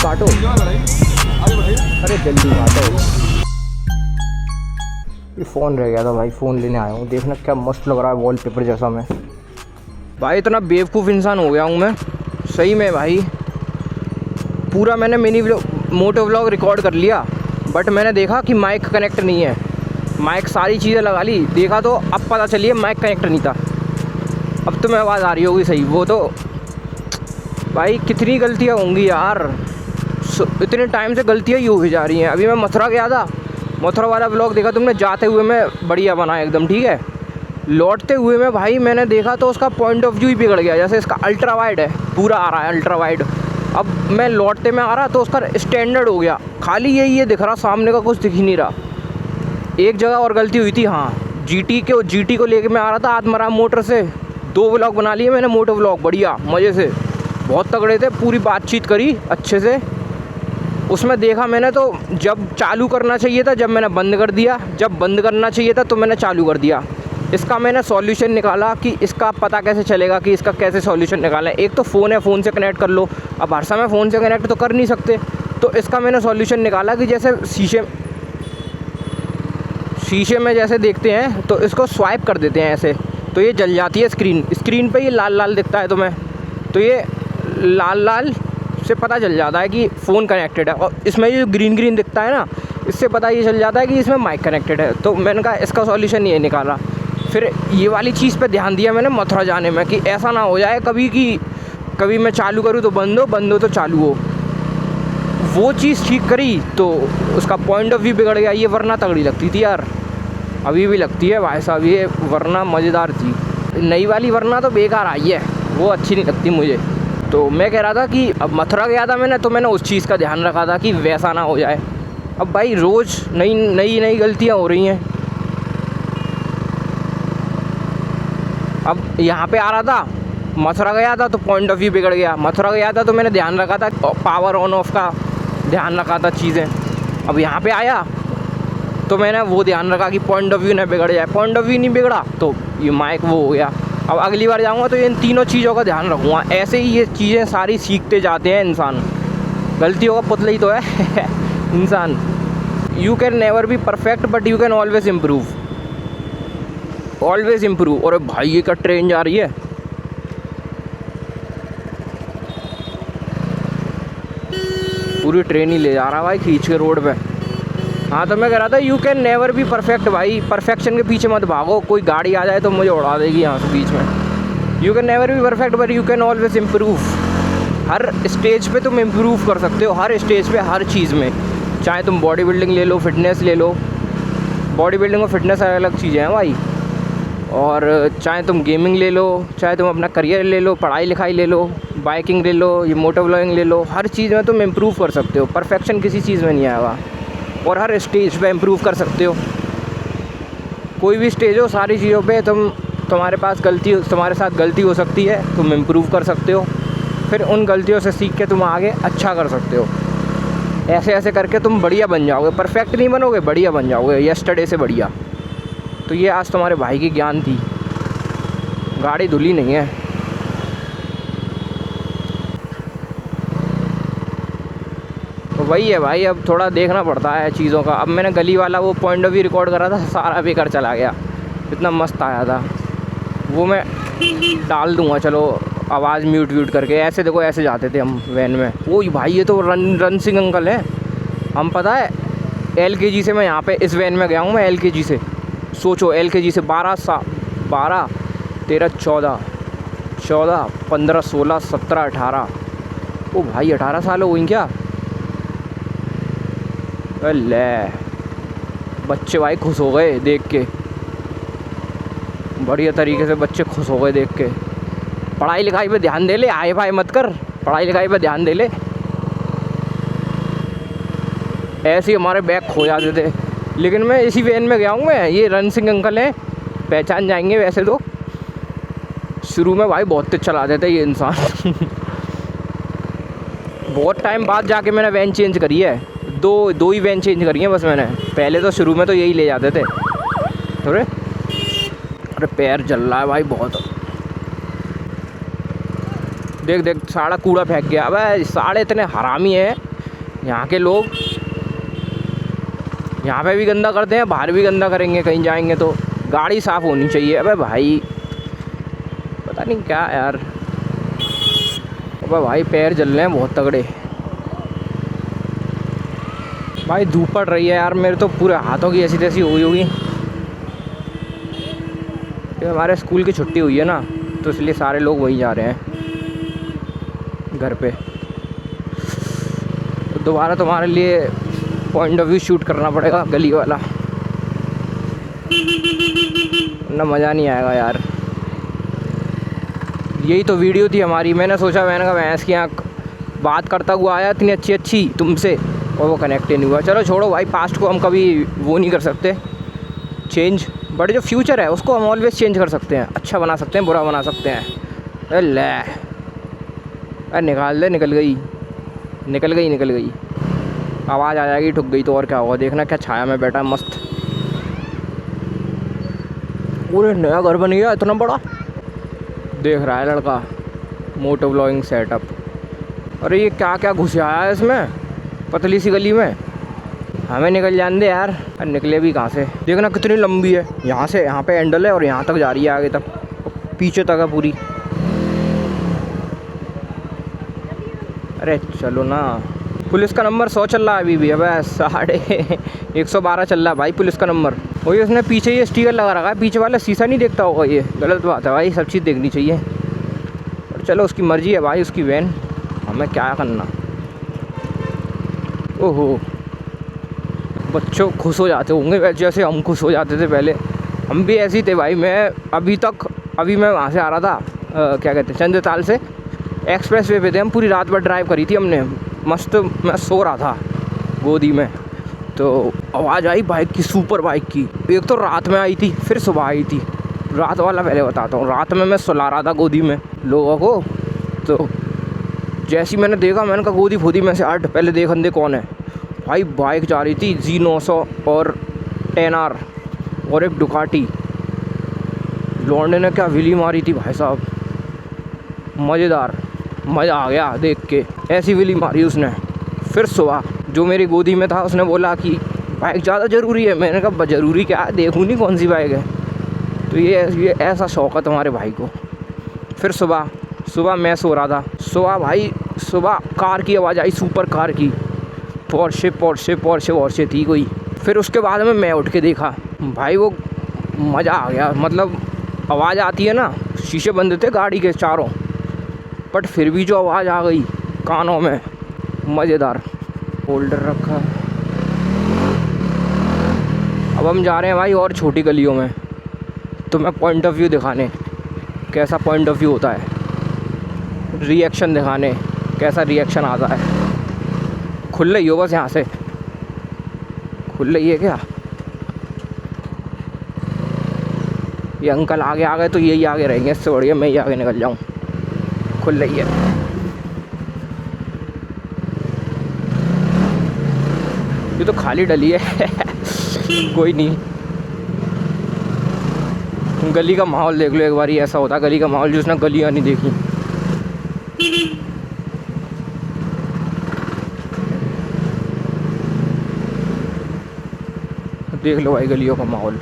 काटो, अरे जल्दी काटो। ये फ़ोन रह गया था भाई, फ़ोन लेने आया हूँ। देखना क्या मस्त लग रहा है वॉलपेपर जैसा। मैं भाई इतना बेवकूफ़ इंसान हो गया हूँ मैं सही में भाई। पूरा मैंने मोटो व्लॉग रिकॉर्ड कर लिया, बट मैंने देखा कि माइक कनेक्ट नहीं है। माइक सारी चीज़ें लगा ली, देखा तो अब पता चलिए माइक कनेक्ट नहीं था। अब तो मैं आवाज़ आ रही होगी सही। वो तो भाई कितनी गलतियाँ होंगी यार, इतने टाइम से गलतियाँ ही हो जा रही हैं। अभी मैं मथुरा गया था, मथुरा वाला व्लॉग देखा तुमने। जाते हुए मैं बढ़िया बनाया एकदम ठीक है। लौटते हुए में भाई मैंने देखा तो उसका पॉइंट ऑफ व्यू ही बिगड़ गया। जैसे इसका अल्ट्रा वाइड है, पूरा आ रहा है अल्ट्रा वाइड। अब मैं लौटते में आ रहा तो उसका स्टैंडर्ड हो गया, खाली ये दिख रहा, सामने का कुछ दिख ही नहीं रहा। एक जगह और गलती हुई थी, हाँ जीटी को लेके मैं आ रहा था आत्मरा मोटर से। 2 व्लॉग बना लिए मैंने, मोटो व्लॉग बढ़िया मज़े से, बहुत तगड़े थे। पूरी बातचीत करी अच्छे से। उसमें देखा मैंने तो जब चालू करना चाहिए था जब मैंने बंद कर दिया, जब बंद करना चाहिए था तो मैंने चालू कर दिया। इसका मैंने सॉल्यूशन निकाला कि इसका पता कैसे चलेगा कि इसका कैसे सॉल्यूशन निकालना है। एक तो फ़ोन है, फ़ोन से कनेक्ट कर लो। अब हर समय फ़ोन से कनेक्ट तो कर नहीं सकते, तो इसका मैंने सॉल्यूशन निकाला कि जैसे शीशे में जैसे देखते हैं तो इसको स्वाइप कर देते हैं ऐसे, तो ये जल जाती है स्क्रीन पे। ये लाल लाल दिखता है तुम्हें, तो ये लाल से पता चल जाता है कि फ़ोन कनेक्टेड है। और इसमें ये ग्रीन दिखता है ना, इससे पता ये चल जाता है कि इसमें माइक कनेक्टेड है। तो मैंने कहा इसका सॉल्यूशन ये निकाला। फिर ये वाली चीज़ पे ध्यान दिया मैंने मथुरा जाने में कि ऐसा ना हो जाए कभी कि कभी मैं चालू करूँ तो बंद हो तो चालू हो। वो चीज़ ठीक करी तो उसका पॉइंट ऑफ व्यू बिगड़ गया। ये वरना तगड़ी लगती थी यार, अभी भी लगती है भाई साहब, ये वरना मज़ेदार थी। नई वाली वरना तो बेकार आई है, वो अच्छी नहीं लगती मुझे। तो मैं कह रहा था कि अब मथुरा गया था मैंने, तो मैंने उस चीज़ का ध्यान रखा था कि वैसा ना हो जाए। अब भाई रोज़ नई गलतियाँ हो रही हैं। अब यहाँ पे आ रहा था, मथुरा गया था तो पॉइंट ऑफ व्यू बिगड़ गया। मथुरा गया था तो मैंने ध्यान रखा था, पावर ऑन ऑफ का ध्यान रखा था चीज़ें। अब यहाँ पे आया तो मैंने वो ध्यान रखा कि पॉइंट ऑफ व्यू ना बिगड़ जाए। पॉइंट ऑफ व्यू नहीं बिगड़ा तो ये माइक वो हो गया। अब अगली बार जाऊँगा तो इन तीनों चीज़ों का ध्यान रखूँगा। ऐसे ही ये चीज़ें सारी सीखते जाते हैं इंसान, गलतियों का पुतला ही तो है इंसान। You can never be perfect but you can always improve, always improve. और भाई ये का ट्रेन जा रही है, पूरी ट्रेन ही ले जा रहा भाई खींच के रोड पे। हाँ तो मैं कह रहा था you can never be perfect भाई, परफेक्शन के पीछे मत भागो। कोई गाड़ी आ जाए तो मुझे उड़ा देगी यहाँ से बीच में। You can never be perfect but you can always improve. Her stage पे तुम इम्प्रूव कर सकते हो, हर स्टेज पे, हर चीज़ में। चाहे तुम बॉडी बिल्डिंग ले लो, फिटनेस ले लो। बॉडी बिल्डिंग और फिटनेस अलग अलग चीज़ें हैं भाई। और चाहे तुम गेमिंग ले लो, चाहे तुम अपना करियर ले लो, पढ़ाई लिखाई ले लो, बाइकिंग ले लो, ये मोटर व्लॉगिंग ले लो। हर चीज़ में तुम इम्प्रूव कर सकते हो, परफेक्शन किसी चीज़ में नहीं आएगा। और हर स्टेज पे इम्प्रूव कर सकते हो। कोई भी स्टेज हो, सारी चीज़ों पे तुम्हारे साथ गलती हो सकती है, तुम इम्प्रूव कर सकते हो। फिर उन गलतियों से सीख के तुम आगे अच्छा कर सकते हो। ऐसे ऐसे करके तुम बढ़िया बन जाओगे। परफेक्ट नहीं बनोगे, बढ़िया बन जाओगे, यस्टरडे से बढ़िया। तो ये आज तुम्हारे भाई की ज्ञान थी। गाड़ी धुली नहीं है। तो वही है भाई, अब थोड़ा देखना पड़ता है चीज़ों का। अब मैंने गली वाला वो पॉइंट ऑफ व्यू रिकॉर्ड करा था, सारा बेकार चला गया। इतना मस्त आया था वो, मैं डाल दूँगा चलो आवाज़ म्यूट करके। ऐसे देखो, ऐसे जाते थे हम वैन में। वो भाई ये तो रन सिंह अंकल है। हम पता है LKG से मैं यहाँ पे इस वैन में गया हूँ। मैं LKG से, सोचो LKG से 12, 13, 14, 15, 16, 17, 18। ओ भाई 18 साल हो गई क्या? ले बच्चे भाई खुश हो गए देख के, बढ़िया तरीके से बच्चे खुश हो गए देख के। पढ़ाई लिखाई पे ध्यान दे ले, आए भाई मत कर, पढ़ाई लिखाई पे ध्यान दे ले। ऐसे ही हमारे बैग खो जाते थे। लेकिन मैं इसी वैन में गया हूँ मैं। ये रन सिंह अंकल हैं, पहचान जाएंगे वैसे तो। शुरू में भाई बहुत तेज चलाते थे ये इंसान बहुत टाइम बाद जाके मैंने वैन चेंज करी है। दो ही वैन चेंज करी है बस मैंने। पहले तो शुरू में तो यही ले जाते थे। अरे पैर जल रहा है भाई बहुत। देख सारा कूड़ा फेंक गया। अबे साढ़े इतने हरामी है, यहाँ के लोग यहाँ पे भी गंदा करते हैं, बाहर भी गंदा करेंगे कहीं जाएंगे तो। गाड़ी साफ़ होनी चाहिए। अबे भाई पता नहीं क्या यार। अबे भाई पैर जल रहे हैं बहुत तगड़े। भाई धूप पड़ रही है यार, मेरे तो पूरे हाथों की ऐसी तैसी हुई होगी। हमारे स्कूल की छुट्टी हुई है ना, तो इसलिए सारे लोग वहीं जा रहे हैं घर पे। तो दोबारा तुम्हारे लिए पॉइंट ऑफ व्यू शूट करना पड़ेगा गली वाला, ना मज़ा नहीं आएगा यार। यही तो वीडियो थी हमारी। मैंने सोचा, मैंने कहा भैंस की आँख, बात करता हुआ आया इतनी अच्छी अच्छी तुमसे और वो कनेक्ट ही नहीं हुआ। चलो छोड़ो भाई, पास्ट को हम कभी वो नहीं कर सकते चेंज, बट जो फ्यूचर है उसको हम ऑलवेज चेंज कर सकते हैं। अच्छा बना सकते हैं, बुरा बना सकते हैं। अरे निकाल दे, निकल गई निकल गई निकल गई। आवाज़ आ जाएगी, ठुक गई तो और क्या होगा। देखना क्या छाया में बैठा मस्त। पूरे नया घर बन गया इतना बड़ा, देख रहा है लड़का। मोटो ब्लॉगिंग सेटअप। अरे ये क्या क्या घुस आया है इसमें, पतली सी गली में। हमें निकल जान दे यार। अरे निकले भी कहाँ से, देखना कितनी लंबी है। यहाँ से यहाँ पे हैंडल है और यहाँ तक जा रही है, आगे तक, पीछे तक है पूरी। अरे चलो ना। पुलिस का नंबर 100 चल रहा है अभी भी। अब 112 चल रहा है भाई पुलिस का नंबर। वही उसने पीछे ये स्टिकर लगा रखा है, पीछे वाला शीशा नहीं देखता होगा। ये गलत बात है भाई, सब चीज़ देखनी चाहिए। और चलो उसकी मर्ज़ी है भाई, उसकी वैन, हमें क्या करना। ओहो, बच्चों खुश हो जाते होंगे जैसे हम खुश हो जाते थे पहले। हम भी ऐसे ही थे भाई। मैं अभी मैं वहाँ से आ रहा था, क्या कहते हैं, चंद्रताल से। एक्सप्रेस वे पे थे हम, पूरी रात भर ड्राइव करी थी हमने मस्त। मैं सो रहा था गोदी में, तो आवाज़ आई बाइक की, सुपर बाइक की। एक तो रात में आई थी, फिर सुबह आई थी। रात वाला पहले बताता हूँ। रात में मैं सुला रहा था गोदी में लोगों को, तो जैसी मैंने देखा, मैंने कहा गोदी फोदी में से हट, पहले देख अंदे कौन है। भाई बाइक जा रही थी G900 और 10R और एक डुकाटी। लौंडे ने क्या विली मारी थी भाई साहब, मज़ेदार, मज़ा आ गया देख के। ऐसी विली मारी उसने। फिर सुबह जो मेरी गोदी में था उसने बोला कि बाइक ज़्यादा ज़रूरी है। मैंने कहा ज़रूरी क्या है, देखूँ नहीं कौन सी बाइक है। तो ये ऐसा शौक़ है तुम्हारे भाई को। फिर सुबह मैं सो रहा था। सुबह कार की आवाज़ आई, सुपर कार की, पोर्शे थी कोई। फिर उसके बाद में मैं उठ के देखा भाई, वो मज़ा आ गया। मतलब आवाज़ आती है ना, शीशे बंद थे गाड़ी के चारों, बट फिर भी जो आवाज़ आ गई कानों में, मज़ेदार। होल्डर रखा। अब हम जा रहे हैं भाई और छोटी गलियों में, तो मैं पॉइंट ऑफ व्यू दिखाने, कैसा पॉइंट ऑफ व्यू होता है, रिएक्शन दिखाने, कैसा रिएक्शन आता है। खुल रही हो बस, यहाँ से खुल रही है क्या। ये अंकल आगे आ गए तो यही आगे रहेंगे, इससे बढ़िया मैं ही आगे निकल जाऊँ। खुल रही है। ये तो खाली डली है कोई नहीं। गली का माहौल देख लो एक बार, ऐसा होता है गली का माहौल जिसने गलियाँ नहीं देखी। देख लो भाई गलियों का माहौल।